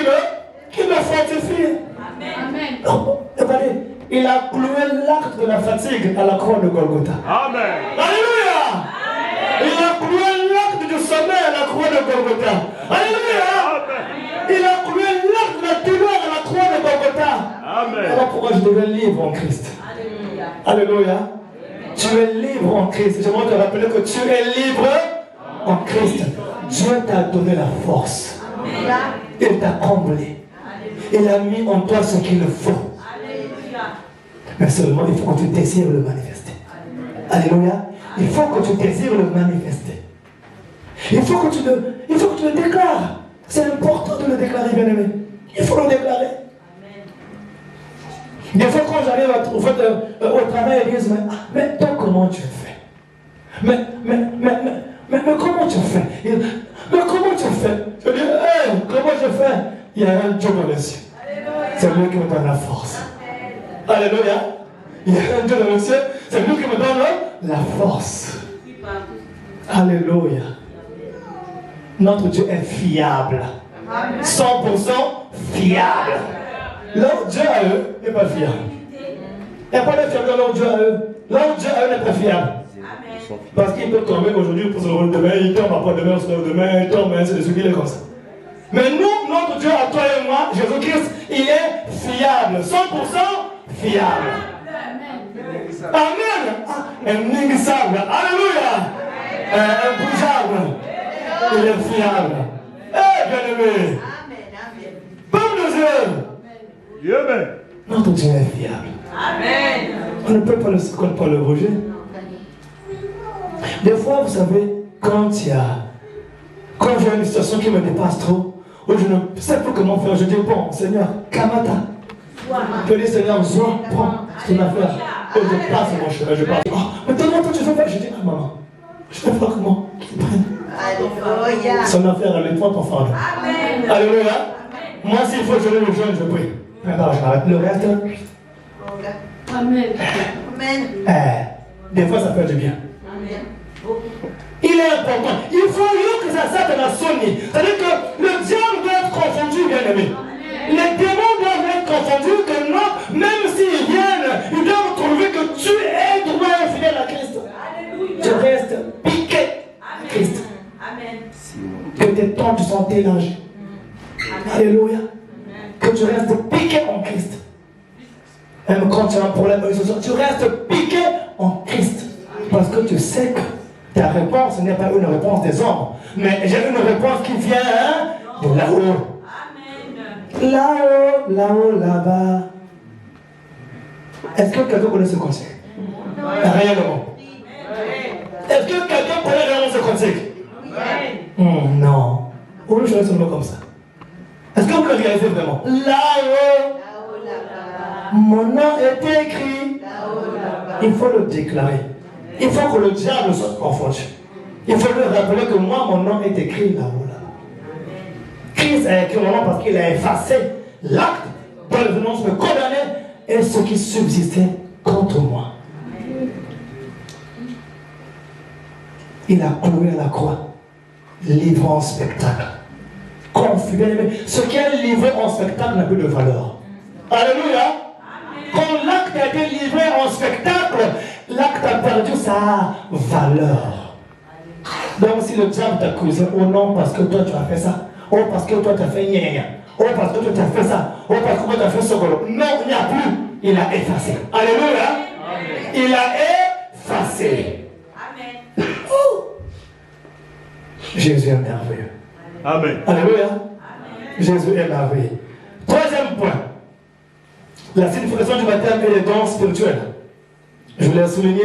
Speaker 2: qui me fortifie. Amen. Donc, regardez, il a cloué l'acte de la fatigue à la croix de Golgotha. Amen. Alléluia. Amen. Il a cloué l'acte du sommeil à la croix de Golgotha. Alléluia. Amen. Il a cloué l'acte de la douleur à la croix de Golgotha. Amen. Alors pourquoi je deviens libre en Christ? Alléluia. Alléluia. Tu es libre en Christ. J'aimerais te rappeler que tu es libre en Christ. Dieu t'a donné la force. Amen. Il t'a comblé. Il a mis en toi ce qu'il faut. Alléluia. Mais seulement il faut que tu désires le manifester. Alléluia. Il faut que tu désires le manifester. Il faut que tu le déclares. C'est important de le déclarer, bien-aimé. Il faut le déclarer. Des fois, quand j'arrive au travail, ils disent, mais toi, comment tu fais? Mais comment tu fais? Mais comment tu fais? Je dis, hey, comment je fais? Il y a un Dieu dans les cieux. C'est lui qui me donne la force. Alléluia. Il y a un Dieu dans les cieux. C'est lui qui me donne la force. Alléluia. Notre Dieu est fiable. 100% fiable. Leur Dieu à eux n'est pas fiable. Il n'y a pas de fiable dans leur Dieu à eux. Leur Dieu à eux n'est pas fiable. Parce qu'il peut tomber aujourd'hui pour se lever demain, il tombe après demain, on se lève demain, il tombe, c'est celui qui est comme ça. Mais nous, notre Dieu, à toi et moi, Jésus-Christ, il est fiable, 100% fiable. Amen. Ininguissable. Alléluia. Imbougeable. Il est fiable. Eh, bien-aimé. Peuple de Dieu. Amen. Notre Dieu est fiable. Amen. On ne peut pas le rejeter. Des fois, vous savez, quand j'ai une situation qui me dépasse trop, où je ne sais plus comment faire, je dis, bon, Seigneur, Kamata. Je dis, Seigneur, sois, prends ton affaire. Et je passe mon chemin, je passe. Oh, mais toi, tu fais pas. Je dis, ah maman, je ne sais pas comment qu'il prenne. Alléluia. Son affaire, elle est toi ton fardeau. Amen. Alléluia. Moi, s'il faut que je le jeune, je prie. Alors, j'arrête. Le reste. Amen. Amen. Des fois, ça fait du bien. Amen. Il est important. Il faut que ça sorte de la sonnerie. C'est-à-dire que le diable doit être confondu, bien aimé. Les démons doivent être confondus, que non, même s'ils viennent, ils doivent trouver que tu es droit et fidèle à Christ. Alléluia. Tu restes piqué à Christ. Amen. Que tes temps sont élargis. Alléluia. Que tu restes piqué en Christ. Même quand tu as un problème, tu restes piqué en Christ. Parce que tu sais que ta réponse n'est pas une réponse des hommes, mais j'ai une réponse qui vient de là-haut. Là-haut, là-haut, là-bas. Est-ce que quelqu'un connaît ce conseil? Réellement. Est-ce que quelqu'un connaît réellement ce conseil? Non. Ou je reste comme ça. Est-ce que vous le réalisez vraiment? Là-haut, mon nom est écrit. Il faut le déclarer. Il faut que le diable soit confondu. Il faut lui rappeler que moi, mon nom est écrit là-haut. Christ a écrit mon nom parce qu'il a effacé l'acte dont le venance me condamnait et ce qui subsistait contre moi. Il a cloué à la croix, livré en spectacle. Confus, bien aimé. Ce qui est livré en spectacle n'a plus de valeur. Alléluia. Quand l'acte a été livré en spectacle, l'acte a perdu sa valeur. Donc si le diable t'accuse, oh non, parce que toi tu as fait ça. Oh, parce que toi tu as fait gna. Oh, parce que toi tu as fait ça. Oh, parce que toi tu as fait ce golo. Non, il n'y a plus. Il a effacé. Alléluia. Amen. Il a effacé. Amen. Oh. Jésus est merveilleux. Amen. Alléluia. Amen. Jésus est merveilleux. Troisième point. La signification du baptême et les dons spirituels. Je voulais souligner.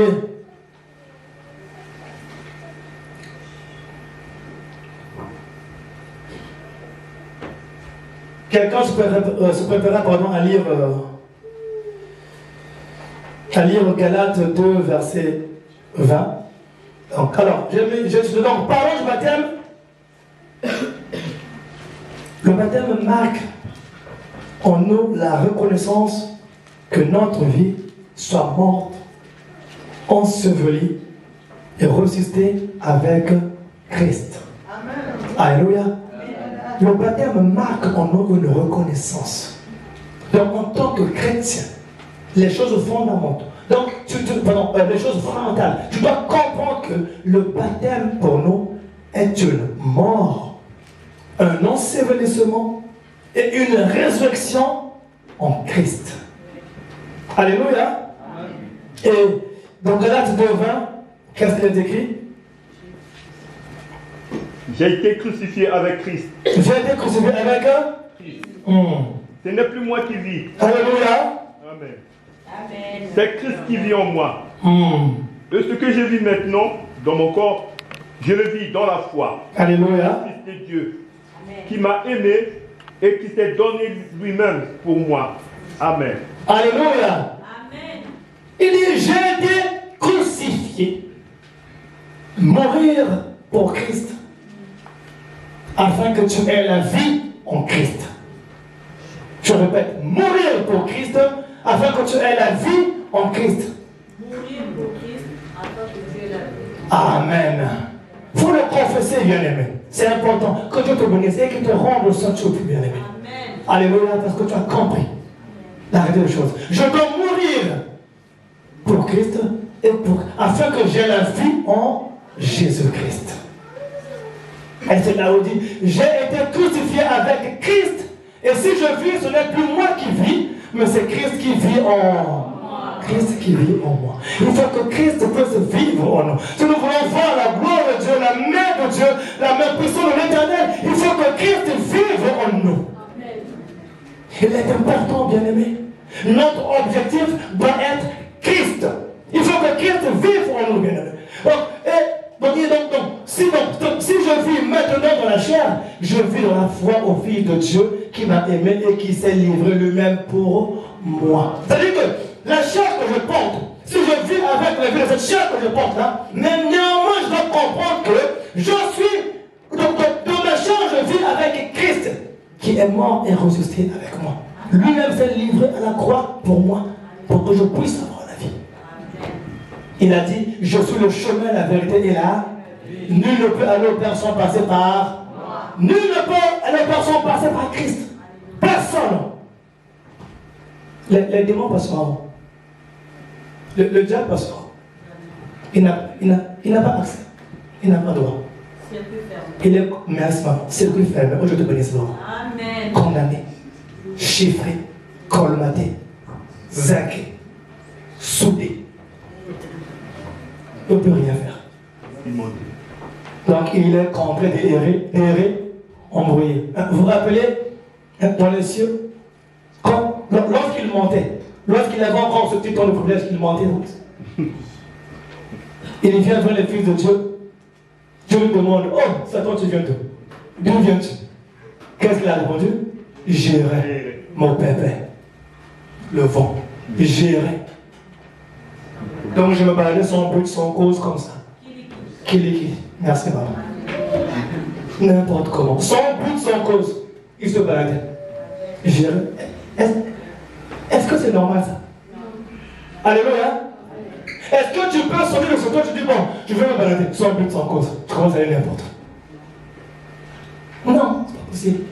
Speaker 2: Quelqu'un se préférera à lire Galates 2, verset 20. Donc, alors, donc, parlons du baptême. Le baptême marque en nous la reconnaissance que notre vie soit morte, ensevelie et ressuscitée avec Christ. Amen. Alléluia. Le baptême marque en nous une reconnaissance. Donc, en tant que chrétien, les choses fondamentales. Donc, les choses fondamentales. Tu dois comprendre que le baptême pour nous est une mort, un ensevelissement et une résurrection en Christ. Alléluia. Et dans Galates 2:20, qu'est-ce qu'il est écrit?
Speaker 5: J'ai été crucifié avec Christ.
Speaker 2: J'ai été crucifié avec Christ.
Speaker 5: Ce n'est plus moi qui vis.
Speaker 2: Alléluia.
Speaker 5: Amen. Amen. C'est Christ qui vit en moi. Et ce que je vis maintenant dans mon corps, je le vis dans la foi.
Speaker 2: Alléluia.
Speaker 5: Le Fils de Dieu, qui m'a aimé et qui s'est donné lui-même pour moi. Amen.
Speaker 2: Alléluia. Amen. Il dit, j'ai été crucifié. Mourir pour Christ. Afin que tu aies la vie en Christ. Je répète, mourir pour Christ, afin que tu aies la vie en Christ. Mourir pour Christ, afin que tu aies la vie. Amen. Il faut le confesser, bien-aimé. C'est important que Dieu te bénisse et qu'il te rende son souffle, bien-aimé. Amen. Alléluia, parce que tu as compris la réalité des choses. Je dois mourir pour Christ afin que j'aie la vie en Jésus-Christ. Et c'est là où il dit, j'ai été crucifié avec Christ. Et si je vis, ce n'est plus moi qui vis, mais c'est Christ qui vit en moi. Christ qui vit en moi. Il faut que Christ puisse vivre en nous. Si nous voulons voir la gloire de Dieu, la main de Dieu, la main puissante de l'Éternel, il faut que Christ vive en nous. Il est important, bien-aimé. Notre objectif doit être Christ. Il faut que Christ vive en nous, bien-aimé. Si je vis maintenant dans la chair, je vis dans la foi au Fils de Dieu qui m'a aimé et qui s'est livré lui-même pour moi. C'est-à-dire que la chair que je porte, si je vis avec la vie de cette chair que je porte là, mais néanmoins je dois comprendre que je suis, dans ma chair je vis avec Christ qui est mort et ressuscité avec moi. Lui-même s'est livré à la croix pour moi, pour que je puisse avoir la vie. Il a dit, je suis le chemin, la vérité et la vie. Nul ne peut aller au Père sans passer par moi. Nul ne peut aller au Père sans passer par Christ. Personne. Les démons passent par moi. Le diable passe par moi. Il n'a pas accès. Il n'a pas droit. Il est, merci maman, circuit fermé. Oh, je te bénis, Lord.
Speaker 4: Amen.
Speaker 2: Condamné, chiffré, colmaté, zinqué, soudé. Il ne peut rien faire. Donc il est complet d'errer, embrouillé. Vous vous rappelez, dans les cieux, lorsqu'il montait, lorsqu'il avait encore ce petit temps de privilège qu'il montait, il vient vers les fils de Dieu. Dieu lui demande, oh, Satan, tu viens d'où? D'où viens-tu? Qu'est-ce qu'il a répondu? J'irai, mon pépé, le vent, j'irai. Donc je me baladais sans but, sans cause comme ça. Kili. Merci maman. N'importe comment. Sans but, sans cause. Il se baladait. J'irai. Est-ce que c'est normal ça? Alléluia. Est-ce que tu peux sortir de ce toi, tu dis bon, je vais me balader sans but, sans cause. Tu commences à aller n'importe où. Non, c'est pas possible.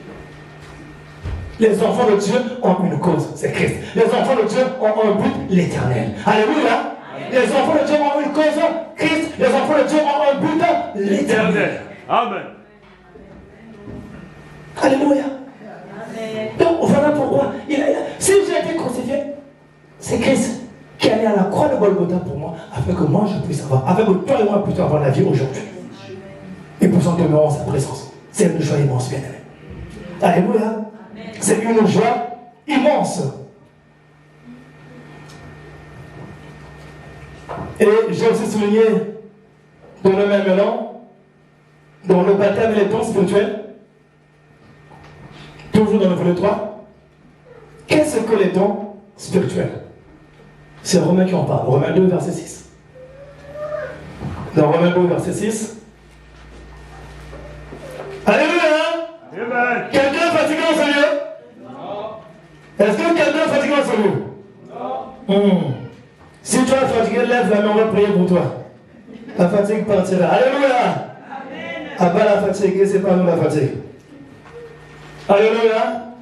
Speaker 2: Les enfants de Dieu ont une cause, c'est Christ. Les enfants de Dieu ont un but, l'Éternel. Alléluia. Les enfants de Dieu ont une cause, Christ. Les enfants de Dieu ont un but, l'Éternel.
Speaker 5: Amen.
Speaker 2: Alléluia. Amen. Donc voilà pourquoi, si j'ai été crucifié, c'est Christ qui est allé à la croix de Golgotha pour moi, afin que moi je puisse avoir, afin que toi et moi puissions avoir la vie aujourd'hui. Et puissions demeurer en sa présence. C'est une joie immense, bien aimé. Alléluia. C'est une joie immense. Et j'ai aussi souligné dans le même élan, dans le baptême et les dons spirituels, toujours dans le volet 3, qu'est-ce que les dons spirituels? C'est Romains qui en parle, Romains 2, verset 6. Dans Romains 2, verset 6. Alléluia!
Speaker 5: Amen.
Speaker 2: Quelqu'un est fatigué dans ce lieu? Non. Est-ce que quelqu'un est fatigué dans ce lieu? Non. Si tu es fatigué, lève la main, on va prier pour toi. La fatigue partira. Alléluia! Amen. Pas la fatigue, c'est pas nous la fatigue. Alléluia!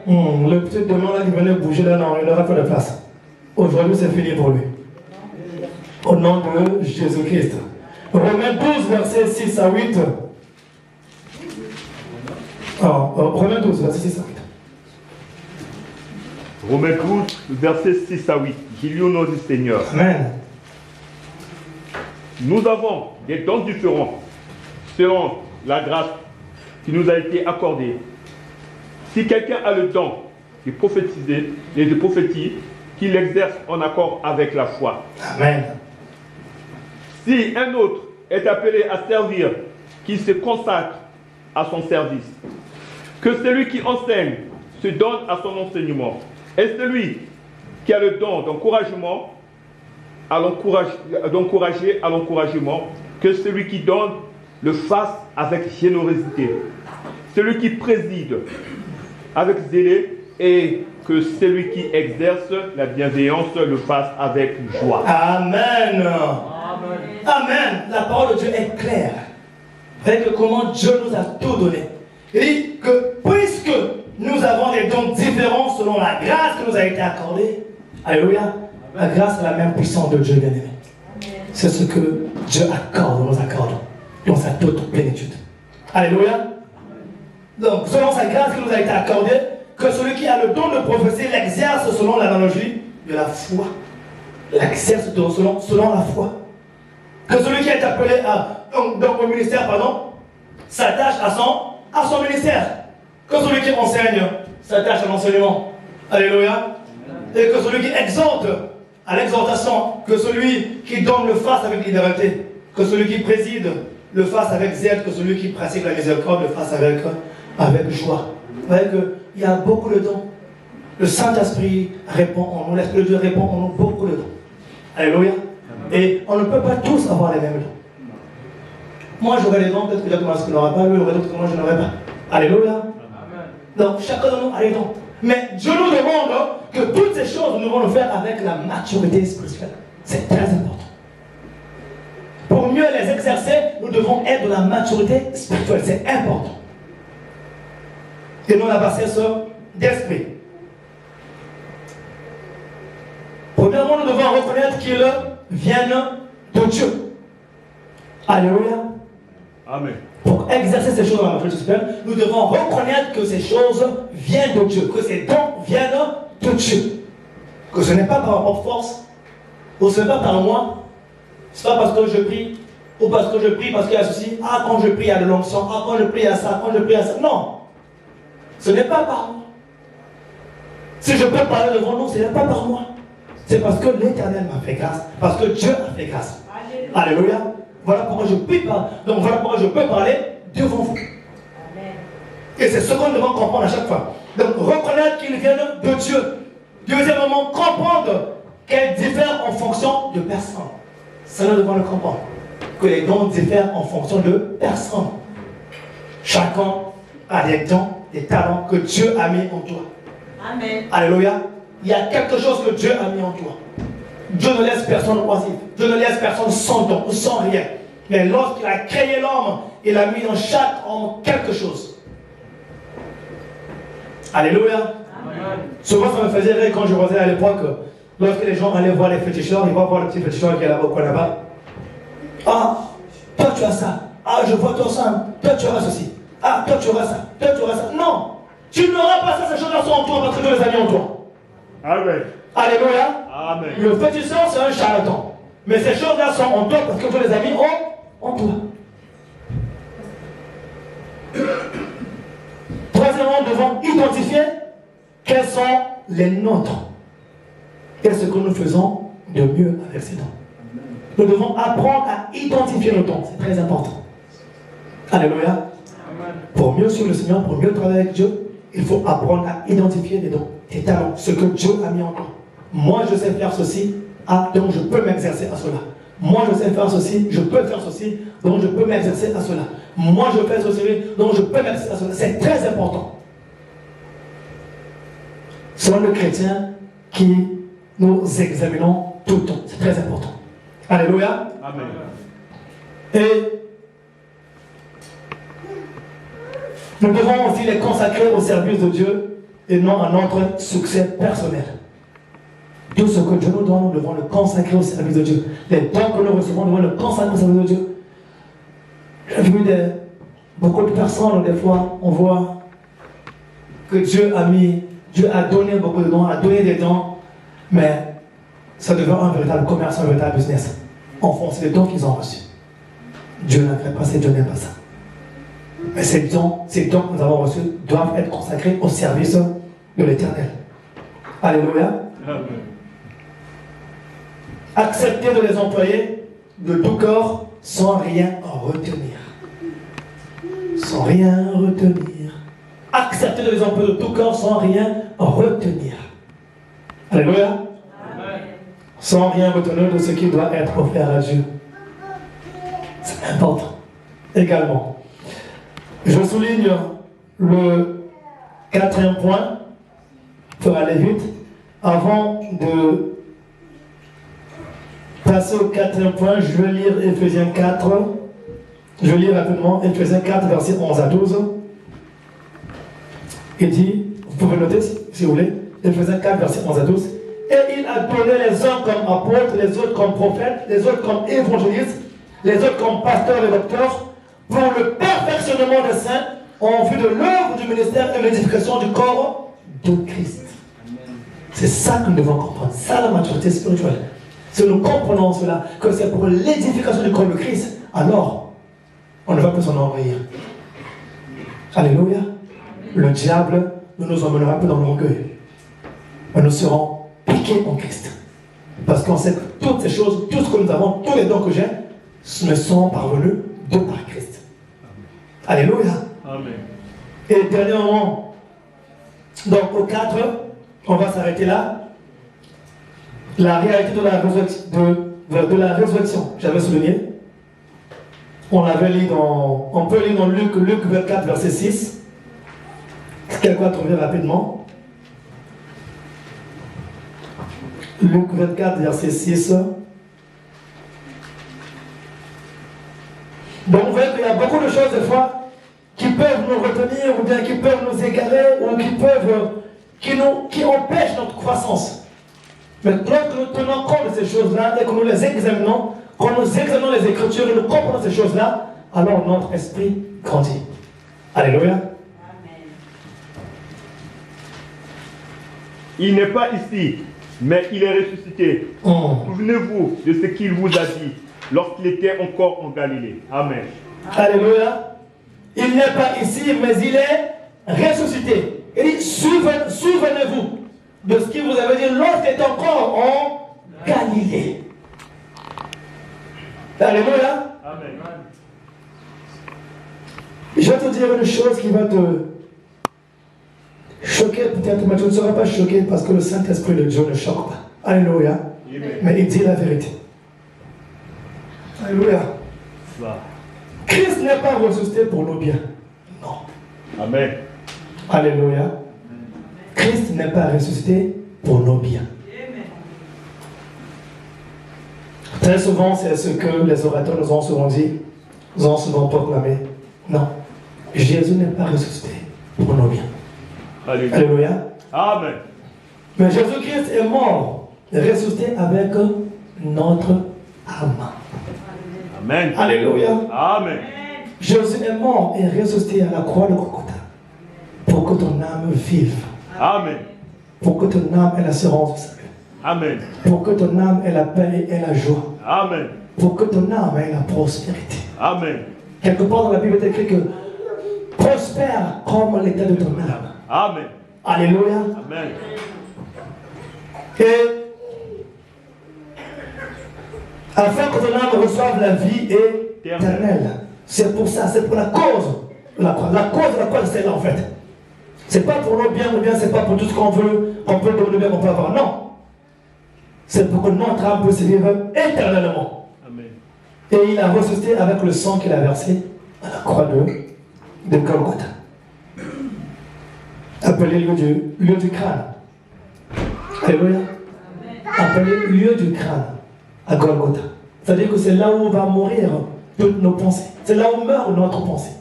Speaker 2: Amen. Le petit démon là qui venait bouger là, non, il n'aura pas de place. Aujourd'hui, c'est fini pour lui. Au nom de Jésus-Christ. Romains 12, versets 6 à 8. Romains 12, verset 6 à 8.
Speaker 5: Romains 12, versets 6 à 8. J'ai lu au nom du Seigneur.
Speaker 2: Amen. Nous
Speaker 5: avons des dons différents selon la grâce qui nous a été accordée. Si quelqu'un a le don de prophétiser et de prophétie, qu'il exerce en accord avec la foi.
Speaker 2: Amen.
Speaker 5: Si un autre est appelé à servir, qu'il se consacre à son service. Que celui qui enseigne se donne à son enseignement. Et celui qui a le don d'encouragement, d'encourager à l'encouragement. Que celui qui donne le fasse avec générosité. Celui qui préside avec zèle et que celui qui exerce la bienveillance le fasse avec joie.
Speaker 2: Amen. Amen. Amen. La parole de Dieu est claire. Avec comment Dieu nous a tout donné. Il dit que puisque nous avons des dons différents selon la grâce qui nous a été accordée, alléluia, la grâce est la même puissance de Dieu, bien-aimé. c'est ce que Dieu accorde, nous accorde, dans sa toute plénitude. Alléluia. Donc, selon sa grâce qui nous a été accordée, que celui qui a le don de prophétie l'exerce selon l'analogie de la foi. L'exerce selon la foi. Que celui qui est appelé au ministère, s'attache à son ministère. Que celui qui enseigne s'attache à l'enseignement. Alléluia. Et que celui qui exhorte à l'exhortation, que celui qui donne le fasse avec libéralité, que celui qui préside le fasse avec zèle, que celui qui pratique la miséricorde le fasse avec joie. Vous voyez qu'il y a beaucoup de dons. Le Saint-Esprit répond en nous, l'Esprit de Dieu répond en nous beaucoup de dons. Alléluia. Et on ne peut pas tous avoir les mêmes dons. Moi j'aurai des dons, peut-être que Jacques n'aura pas, lui il aurait d'autres que moi je n'aurai pas. Alléluia. Donc chacun de nous a les dons. Mais Dieu nous demande que toutes ces choses nous devons le faire avec la maturité spirituelle. C'est très important. Pour mieux les exercer, nous devons être de la maturité spirituelle. C'est important. Et non la bassesse d'esprit. Premièrement, nous devons reconnaître qu'ils viennent de Dieu. Alléluia.
Speaker 5: Amen.
Speaker 2: Pour exercer ces choses dans la maturité spirituelle, nous devons reconnaître que ces choses viennent de Dieu, que ces dons viennent de Dieu. Que ce n'est pas par ma propre force, ou ce n'est pas par moi, ce n'est pas parce que je prie, ou parce que je prie parce qu'il y a ceci, quand je prie il y a de l'onction, quand je prie il y a ça, quand je prie il y a ça. Non. Ce n'est pas par moi. Si je peux parler devant nous, ce n'est pas par moi. C'est parce que l'Éternel m'a fait grâce, parce que Dieu a fait grâce. Alléluia. Voilà pourquoi je peux parler. Donc voilà pourquoi je peux parler devant vous. Amen. Et c'est ce qu'on devons comprendre à chaque fois. Donc reconnaître qu'ils viennent de Dieu. Deuxièmement, comprendre qu'elles diffèrent en fonction de personnes. Ça nous devons le comprendre. Que les dons diffèrent en fonction de personnes. Chacun a des dons, des talents que Dieu a mis en toi. Amen. Alléluia. Il y a quelque chose que Dieu a mis en toi. Dieu ne laisse personne oisif. Dieu ne laisse personne sans don ou sans rien. Mais lorsqu'il a créé l'homme, il a mis dans chaque homme quelque chose. Alléluia. Amen. Souvent, ça me faisait rire quand je voyais à l'époque, lorsque les gens allaient voir les féticheurs, ils vont voir le petit féticheur qui est là-bas, là-bas. Toi tu as ça. Je vois ton sang. Toi tu auras ceci. Toi tu auras ça. Toi tu auras ça. Non. Tu n'auras pas ça, ces choses-là sont en toi parce que Dieu les a mis en toi.
Speaker 5: Amen.
Speaker 2: Alléluia.
Speaker 5: Amen.
Speaker 2: Le féticheur, c'est un charlatan. Mais ces choses-là sont en toi parce que Dieu les a mis en toi. Troisièmement, nous devons identifier quels sont les nôtres. Et ce que nous faisons de mieux avec ces dons. Nous devons apprendre à identifier nos dons. C'est très important. Alléluia. Amen. Pour mieux suivre le Seigneur, pour mieux travailler avec Dieu, il faut apprendre à identifier les dons, tes talents, ce que Dieu a mis en toi. Moi, je sais faire ceci, donc je peux m'exercer à cela. Moi, je sais faire ceci, je peux faire ceci, donc je peux m'exercer à cela. Moi, je fais ceci, donc je peux m'exercer à cela. C'est très important. Selon le chrétien qui nous examinons tout le temps. C'est très important. Alléluia.
Speaker 5: Amen.
Speaker 2: Et nous devons aussi les consacrer au service de Dieu et non à notre succès personnel. Tout ce que Dieu nous donne, nous devons le consacrer au service de Dieu. Les dons que nous recevons, nous devons le consacrer au service de Dieu. J'ai vu beaucoup de personnes, des fois, on voit que Dieu a donné beaucoup de dons, a donné des dons, mais ça devient un véritable commerce, un véritable business. En fond, c'est les dons qu'ils ont reçus. Dieu n'agrée pas ça, Dieu n'aime pas ça. Mais ces dons que nous avons reçus doivent être consacrés au service de l'Éternel. Alléluia. Amen. Accepter de les employer de tout corps sans rien retenir. Sans rien retenir. Accepter de les employer de tout corps sans rien retenir. Alléluia. Amen. Sans rien retenir de ce qui doit être offert à Dieu. C'est important. Également. Je souligne le 4e point pour aller vite. Avant de passer au 4e point, je vais lire Éphésiens 4. Je lis rapidement Éphésiens 4, versets 11 à 12. Il dit, vous pouvez noter si vous voulez, Éphésiens 4, versets 11 à 12. Et il a donné les uns comme apôtres, les autres comme prophètes, les autres comme évangélistes, les autres comme pasteurs et docteurs, pour le perfectionnement des saints, en vue de l'œuvre du ministère et l'édification du corps de Christ. C'est ça que nous devons comprendre. Ça, la maturité spirituelle. Si nous comprenons cela, que c'est pour l'édification du corps de Christ, alors, on ne va pas s'en envahir. Alléluia. Le diable ne nous emmènera pas dans l'orgueil. Mais nous serons piqués en Christ. Parce qu'on sait que toutes ces choses, tout ce que nous avons, tous les dons que j'ai, me sont parvenus de par Christ. Alléluia. Amen. Et dernièrement, donc au 4, on va s'arrêter là. La réalité de la résurrection, j'avais souligné. On peut lire dans Luc 24, verset 6. Quelqu'un va trouver rapidement. Luc 24, verset 6. Donc vous voyez qu'il y a beaucoup de choses des fois qui peuvent nous retenir, ou bien qui peuvent nous égarer, ou qui empêchent notre croissance. Mais lorsque nous tenons compte de ces choses-là et que nous les examinons, quand nous examinons les Écritures et nous comprenons ces choses-là, alors notre esprit grandit. Alléluia. Amen.
Speaker 5: Il n'est pas ici, mais il est ressuscité. Souvenez-vous de ce qu'il vous a dit lorsqu'il était encore en Galilée. Amen.
Speaker 2: Alléluia. Il n'est pas ici, mais il est ressuscité. Il dit, souvenez-vous de ce qu'il vous avait dit lorsqu'il était encore en Galilée. Alléluia.
Speaker 5: Amen.
Speaker 2: Je vais te dire une chose qui va te choquer peut-être, mais tu ne seras pas choqué parce que le Saint-Esprit de Dieu ne choque pas. Alléluia. Amen. Mais il dit la vérité. Alléluia. Christ n'est pas ressuscité pour nos biens. Non.
Speaker 5: Amen.
Speaker 2: Alléluia. Christ n'est pas ressuscité pour nos biens. Très souvent, c'est ce que les orateurs nous ont souvent dit, nous ont souvent proclamé. Non. Jésus n'est pas ressuscité pour nos biens.
Speaker 5: Alléluia.
Speaker 2: Alléluia.
Speaker 5: Amen.
Speaker 2: Mais Jésus-Christ est mort, ressuscité avec notre âme.
Speaker 5: Amen.
Speaker 2: Alléluia.
Speaker 5: Amen.
Speaker 2: Jésus est mort et ressuscité à la croix de Golgotha pour que ton âme vive.
Speaker 5: Amen.
Speaker 2: Pour que ton âme ait l'assurance du salut.
Speaker 5: Amen.
Speaker 2: Pour que ton âme ait la paix et la joie.
Speaker 5: Amen.
Speaker 2: Pour que ton âme ait la prospérité.
Speaker 5: Amen.
Speaker 2: Quelque part dans la Bible, il est écrit que prospère comme l'état de ton âme.
Speaker 5: Amen.
Speaker 2: Alléluia.
Speaker 5: Amen.
Speaker 2: Et afin que ton âme reçoive la vie éternelle. C'est pour ça, c'est pour la cause de la croix. La cause de la croix, c'est là en fait. C'est pas pour nos biens ou bien c'est pas pour tout ce qu'on veut, qu'on peut donner bien, qu'on peut avoir. Non. C'est pour que notre âme puisse vivre éternellement. Amen. Et il a ressuscité avec le sang qu'il a versé à la croix de Golgotha. Appelé lieu du crâne. Alléluia. Appelé lieu du crâne à Golgotha. C'est-à-dire que c'est là où on va mourir toutes nos pensées. C'est là où meurt notre pensée.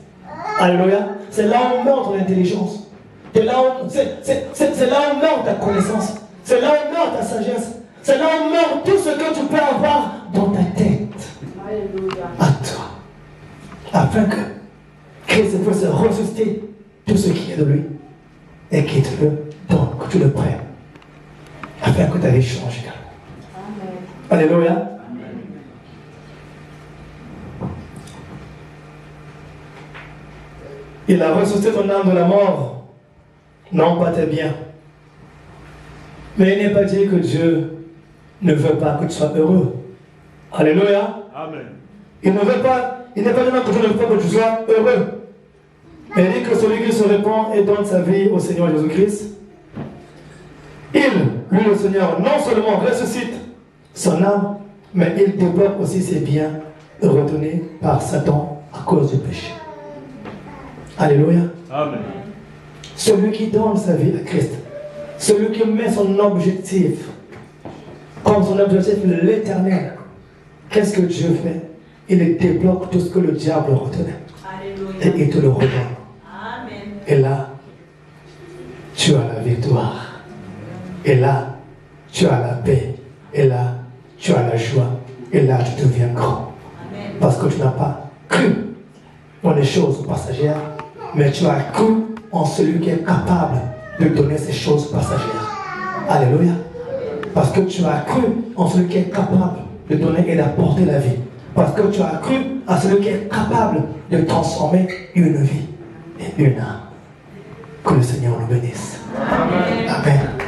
Speaker 2: Alléluia. C'est là où meurt ton intelligence. C'est là où meurt ta connaissance. C'est là où meurt ta sagesse. C'est là où meurt tout ce que tu peux avoir dans ta tête. Alléluia. À toi. Afin que Christ puisse ressusciter tout ce qui est de lui et qu'il te le donne, que tu le prennes. Afin que ta vie change. Amen. Alléluia. Amen. Il a ressuscité ton âme de la mort, non pas tes biens. Mais il n'est pas dit que Dieu ne veut pas que tu sois heureux. Alléluia. Amen. Il n'est pas dit que Dieu ne veut pas que tu sois heureux. Mais il dit que celui qui se répand et donne sa vie au Seigneur Jésus-Christ, lui le Seigneur, non seulement ressuscite son âme, mais il débloque aussi ses biens retenus par Satan à cause du péché. Alléluia. Amen. Celui qui donne sa vie à Christ, celui qui met son objectif comme son objectif l'éternel, qu'est-ce que Dieu fait? Il débloque tout ce que le diable retenait. Alléluia. Et il te le redonne. Amen. Et là, tu as la victoire. Et là, tu as la paix. Et là, tu as la joie. Et là, tu deviens grand. Parce que tu n'as pas cru dans les choses passagères, mais tu as cru en celui qui est capable de donner ces choses passagères. Alléluia. Parce que tu as cru en celui qui est capable de donner et d'apporter la vie. Parce que tu as cru en celui qui est capable de transformer une vie et une âme. Que le Seigneur nous bénisse. Amen. Amen.